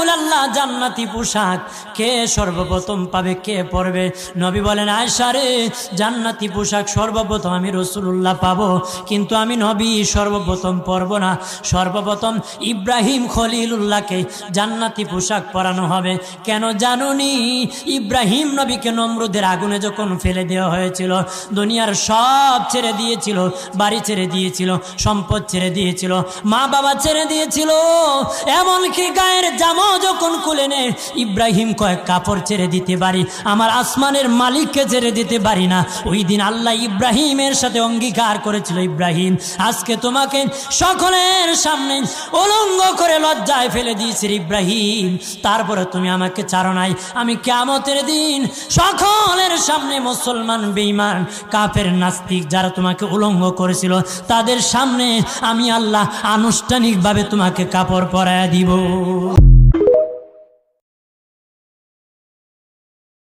রাসূলুল্লাহ জান্নাতি পোশাক কে সর্বপ্রথম পাবে, কে পরবে? নবী বলেন, আয়েশা রে, জান্নাতি পোশাক সর্বপ্রথম আমি রাসূলুল্লাহ পাবো, কিন্তু আমি নবী সর্বপ্রথম পরব না। সর্বপ্রথম ইব্রাহিম খলিলুল্লাহকে জান্নাতি পোশাক পরানো হবে। কেন জানুনি? ইব্রাহিম নবীকে নমরুদের আগুনে যখন ফেলে দেওয়া হয়েছিল, দুনিয়ার সব ছেড়ে দিয়েছিল, বাড়ি ছেড়ে দিয়েছিল, সম্পদ ছেড়ে দিয়েছিল, মা বাবা ছেড়ে দিয়েছিল, এমনকি গায়ের জামাও যখন খুলে নেয়, ইব্রাহিম কয়েক কাপড় ছেড়ে দিতে পারি, আমার আসমানের মালিককে ছেড়ে দিতে পারি না। ওই দিন আল্লাহ ইব্রাহিমের সাথে অঙ্গীকার করেছিল, ইব্রাহিম আজকে তোমাকে সকলের সামনে উলঙ্গ করে লজ্জায় ফেলে দিয়েছি ইব্রাহিম, তারপরে তুমি আমাকে ছাড়ো নাই। আমি কিয়ামতের দিন সকলের সামনে মুসলমান, বেঈমান, কাফের, নাস্তিক যারা তোমাকে উলঙ্গ করেছিল তাদের সামনে আমি আল্লাহ আনুষ্ঠানিকভাবে তোমাকে কাপড় পরায়া দিব।